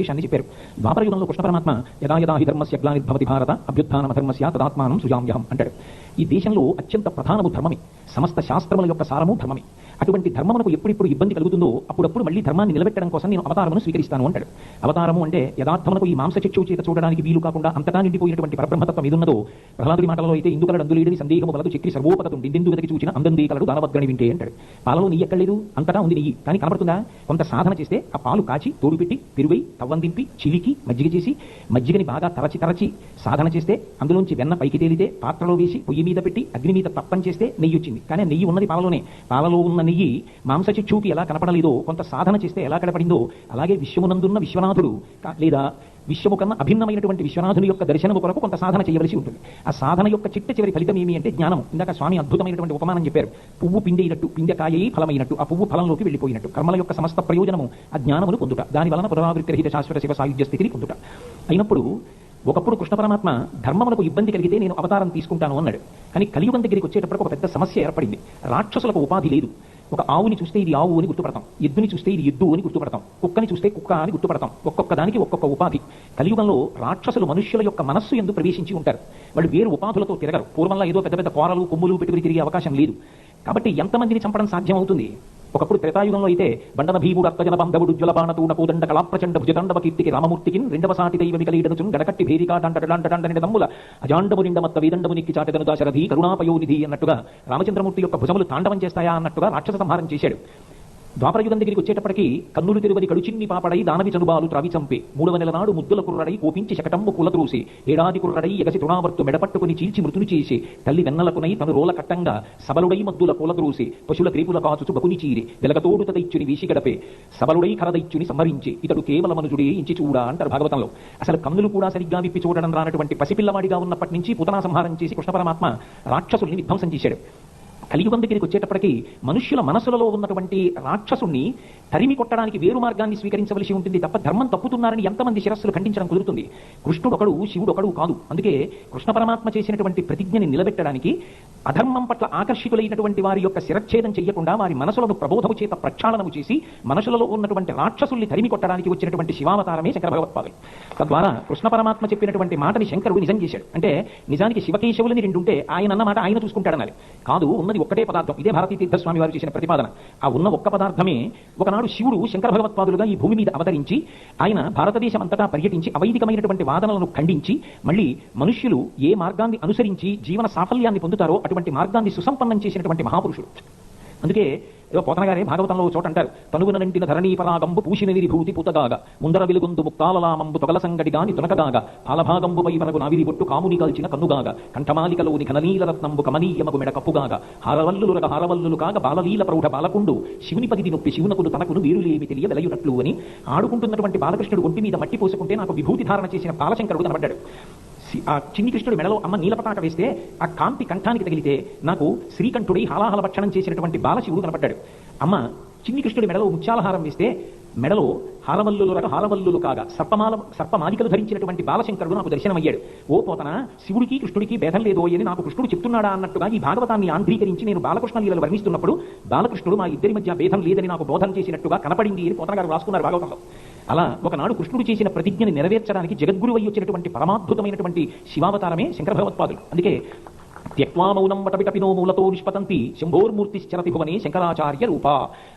విషయాన్ని చెప్పారు. ద్వాపరయుగంలో కృష్ణ పరమాత్మ యదా యదా హి ధర్మస్య గ్లానిర్భవతి భారత అభ్యుత్థానమధర్మస్య తదాత్మానం సృజామ్యహం అంటాడు. ఈ దేశంలో అత్యంత ప్రధానము ధర్మమే, సమస్త శాస్త్రముల యొక్క సారము ధర్మమే. అటువంటి ధర్మమునకు ఎప్పుడిప్పుడు ఇబ్బంది కలుగుతుందో అప్పుడప్పుడు మళ్ళీ ధర్మాన్ని నిలబెట్టడం కోసం నేను అవతారమును స్వీకరిస్తాను అంటాడు. అవతారము అంటే యథార్థమునకు ఈ మాంసచక్షు చేత చూడడానికి వీలు కాకుండా అంతటా నిండిపోయినటువంటి పరబ్రహ్మతత్వం ఏదున్నదో ప్రహ్లాదుడి మాటలలో అయితే ఇందుకలడు అందులేడని సందేహము కలదు చక్రి సర్వోపతు దిందు వెతకి చూచిన అందంది కలడు దానవద్గని వింటే అంటాడు. పాలలో నెయ్యి ఎక్కలేదు, అంతటా ఉంది నెయ్యి, కానీ కనపడుతుందా? కొంత సాధన చేస్తే ఆ పాలు కాచి తోడు పెట్టి పెరుగై తవ్వం దింపి చిలికి మజ్జిగ చేసి మజ్జిగని బాగా తరచి సాధన చేస్తే అందులోంచి వెన్న పైకి తేలితే పాత్రలో వేసి పొయ్యి మీద పెట్టి అగ్ని మీద తప్పం చేస్తే నెయ్యి వచ్చింది. కానీ నెయ్యి ఉన్నది పాలలోనే. పాలలో ఉన్న నెయ్యి మాంసచిక్షుకి ఎలా కనపడలేదో, కొంత సాధన చేస్తే ఎలా కనపడిందో, అలాగే విశ్వమునందున్న విశ్వనాథుడు లేదా విశ్వము కన్నా అభిన్నమైనటువంటి విశ్వనాథుని యొక్క దర్శనము కొరకు కొంత సాధన చేయవలసి ఉంటుంది. ఆ సాధన యొక్క చివరి ఫలితం ఏమి అంటే జ్ఞానం. ఇందాక స్వామి అద్భుతమైనటువంటి ఉపమానం చెప్పారు. పువ్వు పిండైనట్టు, పిందె కాయై ఫలమైనట్టు, ఆ పువ్వు ఫలంలోకి వెళ్ళిపోయినట్టు కర్మల యొక్క సమస్త ప్రయోజనము ఆ జ్ఞానమును పొందుట, దాని వలన పునరావృత్తిరహిత శాశ్వత శివ సాయుధ్య స్థితిని పొందుట. అయినప్పుడు ఒకప్పుడు కృష్ణ పరమాత్మ ధర్మములకు ఇబ్బంది కలిగితే నేను అవతారం తీసుకుంటాను అన్నాడు. కానీ కలియుగం దగ్గరికి వచ్చేటప్పటికి ఒక పెద్ద సమస్య ఏర్పడింది. రాక్షసులకు ఉపాధి లేదు. ఒక ఆవుని చూస్తే ఇది ఆవు అని గుర్తుపడతాం, ఎద్దుని చూస్తే ఇది ఎద్దు అని గుర్తుపడతాం, కుక్కని చూస్తే కుక్క అని గుర్తుపడతాం. ఒక్కొక్క దానికి ఒక్కొక్క ఉపాధి. కలియుగంలో రాక్షసులు మనుష్యుల యొక్క మనస్సు ఎందు ప్రవేశించి ఉంటారు. వాళ్ళు వేరు ఉపాధులతో తిరగరు. పూర్వంలో ఏదో పెద్ద పెద్ద కోరలు కొమ్ములు పెట్టుకుని తిరిగే అవకాశం లేదు. కాబట్టి ఎంతమందిని చంపడం సాధ్యం అవుతుంది? ఒకప్పుడు త్రేతాయుగంలో అయితే బండన భీముడు అత్తజన బంధవుడు జ్వలపానతూన పూదండ కళాప్రచండ భుజదండవ కీర్తికి రామమూర్తికి రెండవ సాటి దైవ వికలీడనుచున్ గడకట్టి భేరికాటంటడంటడంటని దమ్ముల అజాండము నిండమత్త వీదండమునికి చాటదను దాశరథి కరుణాపయోనిధి అన్నట్టుగా రామచంద్రమూర్తి యొక్క భుజములు తాండవం చేస్తాయా అన్నట్టుగా రాక్షస సంహారం చేశాడు. ద్వాపరయుగం దగ్గరికి వచ్చేటప్పటికి కన్నులు తిరువది కడుచిన్ని పాపడై దానవి చనుబాలు త్రావి చంపే 3వ నెల నాడు ముద్దుల కుర్రడై కోపించి శకటంబు కులద్రూసి ఏడాది కుర్రడై ఎగసి తృణావర్తు మెడపట్టుకుని చీల్చి మృతులు చేసి తల్లి వెన్నలకునై తను రోల కట్టంగా సబలుడై మద్దుల కులద్రూసి పశుల క్రీపుల కాచుచు బకుని చీరి వెలగతోడు తదైచ్చుని వీసి గడపే సబలుడై కరదైచ్చుని సంహరించి ఇతడు కేవల మనుజుడే ఇంచి చూడా అంటారు భాగవతంలో. అసలు కన్నులు కూడా సరిగ్గా విప్పి చూడడం రానటువంటి పసిపిల్లవాడిగా ఉన్నప్పటి నుంచి పూతనా సంహారం చేసి కృష్ణ పరమాత్మ రాక్షసుల్ని విధ్వంసం చేశాడు. కలియుగం దగ్గరికి వచ్చేటప్పటికి మనుష్యుల మనసులలో ఉన్నటువంటి రాక్షసుణ్ణి తరిమి కొట్టడానికి వేరు మార్గాన్ని స్వీకరించవలసి ఉంటుంది తప్ప ధర్మం తప్పుతున్నారని ఎంతమంది శిరస్సులు ఖండించడం కుదురుతుంది? కృష్ణుడు ఒకడు, శివుడు ఒకడు కాదు. అందుకే కృష్ణ పరమాత్మ చేసినటువంటి ప్రతిజ్ఞని నిలబెట్టడానికి అధర్మం పట్ల ఆకర్షితులైనటువంటి వారి యొక్క శిరచ్ఛేదం చెయ్యకుండా వారి మనసులను ప్రబోధము చేత ప్రక్షాళనము చేసి మనసులలో ఉన్నటువంటి రాక్షసుల్ని తరిమి కొట్టడానికి వచ్చినటువంటి శివావతారమే శంకర భగవత్పాదులు. తద్వారా కృష్ణ పరమాత్మ చెప్పినటువంటి మాటని శంకరుడు నిజం చేశాడు. అంటే నిజానికి శివకేశవులని రెండుంటే ఆయన అన్న మాట ఆయన చూసుకుంటాడనాలి. కాదు, ఉన్నది ఒక్కటే పదార్థం. ఇదే భారతీ తీర్థస్వామి వారు చేసిన ప్రతిపాదన. ఆ ఉన్న ఒక్క పదార్థమే ఒకనాడు శివుడు శంకర భగవత్పాదులుగా ఈ భూమి మీద అవతరించి ఆయన భారతదేశం అంతటా పర్యటించి అవైదికమైనటువంటి వాదనలను ఖండించి మళ్ళీ మనుష్యులు ఏ మార్గాన్ని అనుసరించి జీవన సాఫల్యాన్ని పొందుతారో అటువంటి మార్గాన్ని సుసంపన్నం చేసినటువంటి మహాపురుషుడు. అందుకే ఏదో పోతన గారే భాగవతంలో చోట అంటారు, తనుగునంటిన ధరణీ పరాగంబు పూసిన విరిభూతి పుతగాగా ముందర వెలుగొందు ముక్తాలలామంబు తొగల సంగడి గాని తునకగాగా పాలభాగంబుపై మనకు నావిరి బొట్టు కాముని కాల్చిన కన్నుగాగా కంఠమాలికలోని ఘననీల రత్నంబు కమనీయమగు మెడ కప్పుగాగా హారవల్లులురగ హారవల్లులు కాగా బాలలీల ప్రౌఢ బాలకుండు శివుని పదిది నొప్పి శివునకులు తనకును వీరులేమి తెలియ వెలయునట్లు అని ఆడుకుంటున్నటువంటి బాలకృష్ణుడు ఒంటి మీద మట్టి పోసుకుంటే నాకు విభూతి ధారణ చేసిన బాలశంకరుడు కనబడ్డాడు. ఆ చిన్ని కృష్ణుడి మెడలో అమ్మ నీలపతాక వేస్తే ఆ కాంతి కంఠానికి తగిలితే నాకు శ్రీకంఠుడై హాలాహల భక్షణం చేసినటువంటి బాలశివుడు కనపడ్డాడు. అమ్మ చిన్ని కృష్ణుడి మెడలో ముత్యాలహారం వేస్తే మెడలో హారవల్లులు కాగా సర్పమాలికలు ధరించినటువంటి బాలశంకరుడు నాకు దర్శనమయ్యాడు. ఓ పోతన, శివుడికి కృష్ణుడికి భేదం లేదో అని నాకు కృష్ణుడు చెప్తున్నాడా అన్నట్టుగా ఈ భాగవతాన్ని ఆంధ్రీకరించి నేను బాలకృష్ణ లీలలు వర్ణిస్తున్నప్పుడు బాలకృష్ణుడు మా ఇద్దరి మధ్య భేదం లేదని నాకు బోధన చేసినట్టుగా కనపడింది అని పోతన గారు రాసుకున్నారు భాగవతంలో. అలా ఒకనాడు కృష్ణుడు చేసిన ప్రతిజ్ఞని నెరవేర్చడానికి జగద్గురువై వచ్చినటువంటి పరమాద్భుతమైనటువంటి శివావతారమే శంకర భగవత్పాదులు. అందుకే త్యక్వా మౌనం వటపిటపినో మూలతో నిష్పతంతి శంభోర్మూర్తిశ్చరతి భువనే శంకరాచార్య రూప.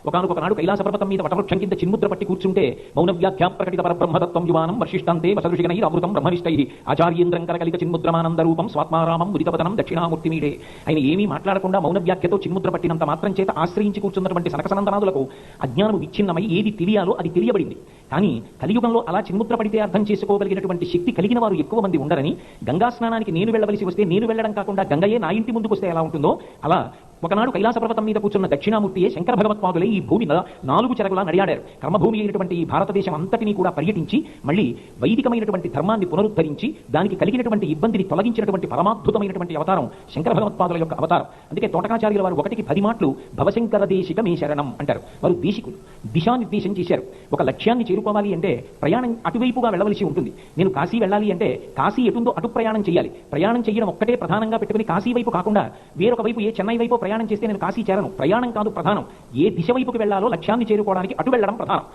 ఒకనాడు కైలాస పర్వతం మీద వటవృక్షం కింద చిన్ముద్ర పట్టి కూర్చుంటే మౌన వ్యాఖ్యా ప్రకటిత పరబ్రహ్మతత్వం యువానం వర్షిష్టంతే వసఋషిగణై అమృతం బ్రహ్మనిష్టై ఆచార్యేంద్రం కరకలిత చిన్ముద్రమానంద రూపం స్వాత్మారామం ముదితపతనం దక్షిణామూర్తి మీడే. ఆయన ఏమీ మాట్లాడకుండా మౌన వ్యాఖ్యతో చిన్ముద్ర పట్టినంత మాత్రం చేత ఆశ్రయించి కూర్చున్నటువంటి సనకసనందనాదులకు అజ్ఞానము విచ్ఛిన్నమై ఏది తెలియాలో అది తెలియబడింది. కానీ కలియుగంలో అలా చిన్ముద్ర పడితే అర్థం చేసుకోగలిగినటువంటి శక్తి కలిగిన వారు ఎక్కువ మంది ఉండరని గంగా స్నానానికి నేను వెళ్ళవలసి వస్తే నేను వెళ్ళడం కాకుండా గంగయే నా ఇంటి ముందుకు వస్తే ఎలా ఉంటుందో అలా ఒకనాడు కైలాస పర్వతం మీద కూర్చున్న దక్షిణామూర్తియే శంకర భగవత్పాదులై ఈ భూమి 4 చెరగులా నడియాడారు. కర్మభూమి అయినటువంటి ఈ భారతదేశం అంతటినీ కూడా పర్యటించి మళ్ళీ వైదికమైనటువంటి ధర్మాన్ని పునరుద్ధరించి దానికి కలిగినటువంటి ఇబ్బందిని తొలగించినటువంటి పరమాద్భుతమైనటువంటి అవతారం శంకర భగవత్పాదుల యొక్క అవతారం. అందుకే తోటకాచార్యుల వారు 1కి 10 మాటలు భవశంకర దేశిక మే శరణం అంటారు. వారు దేశికులు, దిశానిర్దేశం చేశారు. ఒక లక్ష్యాన్ని చేరుకోవాలి అంటే ప్రయాణం అటువైపుగా వెళ్ళవలసి ఉంటుంది. నేను కాశీ వెళ్ళాలి అంటే కాశీ ఎటుందో అటు ప్రయాణం చేయాలి. ప్రయాణం చేయడం ఒక్కటే ప్రధానంగా పెట్టుకుని కాశీ వైపు కాకుండా వేరొక వైపు ఏ చెన్నై వైపు ప్రయాణం చేస్తే నేను కాశీ చేరను. ప్రయాణం కాదు ప్రధానం, ఏ దిశ వైపుకి వెళ్లాలో లక్ష్యాన్ని చేరుకోవడానికి అటు వెళ్ళడం ప్రధానం.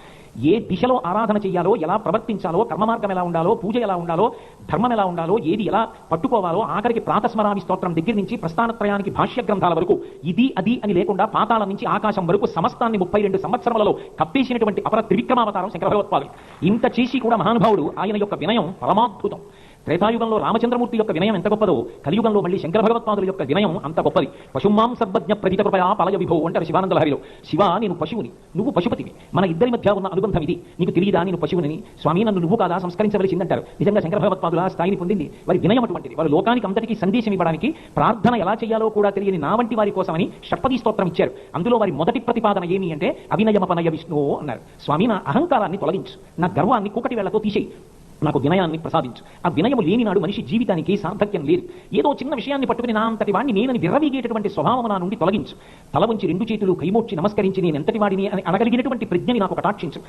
ఏ దిశలో ఆరాధన చేయాలో, ఎలా ప్రవర్తించాలో, కర్మ మార్గం ఎలా ఉండాలో, పూజ ఎలా ఉండాలో, ధర్మం ఎలా ఉండాలో, ఏది ఎలా పట్టుకోవాలో, ఆఖరికి ప్రాతస్మరామి స్తోత్రం దగ్గర నుంచి ప్రస్థానత్రయానికి భాష్య గ్రంథాల వరకు ఇది అది అని లేకుండా పాతాళం నుంచి ఆకాశం వరకు సమస్తాన్ని 32 సంవత్సరములలో కప్పేసినటువంటి అపర త్రివిక్రమావతారం శంకర భగవత్పాదులు. ఇంత చేసి కూడా మహానుభావుడు ఆయన యొక్క వినయం పరమాద్భుతం. త్రేతాయుగంలో రామచంద్రమూర్తి యొక్క వినయం ఎంత గొప్పదో, కలియుగంలో మళ్ళీ శంకర భగవత్పాదుల యొక్క వినయం అంత గొప్పది. పశుమాం సర్వజ్ఞ ప్రజిత కృపయా పలయ విభో అంటారు శివానంద లహరిలో. శివ, నేను పశువుని, నువ్వు పశుపతివి, మన ఇద్దరి మధ్య ఉన్న అనుబంధం ఇది, నీకు తెలియదా నేను పశువుని? స్వామి, నన్ను నువ్వు కాదా సంస్కరించవలసిందంటారు. నిజంగా శంకర భగవత్పాదుల స్థాయిని పొందింది వారి వినయం అటువంటిది. వారు లోకానికి అంతటికీ సందేశం ఇవ్వడానికి ప్రార్థన ఎలా చేయాలో కూడా తెలియని నా వంటి వారి కోసమని షట్పదీ స్తోత్రం ఇచ్చారు. అందులో వారి మొదటి ప్రతిపాదన ఏమి అంటే అవినయమపనయ విష్ణు అన్నారు. స్వామి, నా అహంకారాన్ని తొలగించు, నా గర్వాన్ని కూకటి వేళ్లతో తీసేయి, నాకు వినయాన్ని ప్రసాదించు. ఆ వినయము లేని నాడు మనిషి జీవితానికి సార్థక్యం లేదు. ఏదో చిన్న విషయాన్ని పట్టుకుని నా అంతటి వాడిని నేనని విర్రవీగేటటువంటి స్వభావం నా నుండి తొలగించు. తల వంచి 2 చేతులు కైమోడ్చి నమస్కరించి నేను ఎంతటి వాడిని అని అనగలిగినటువంటి ప్రజ్ఞని నాకు కటాక్షించు.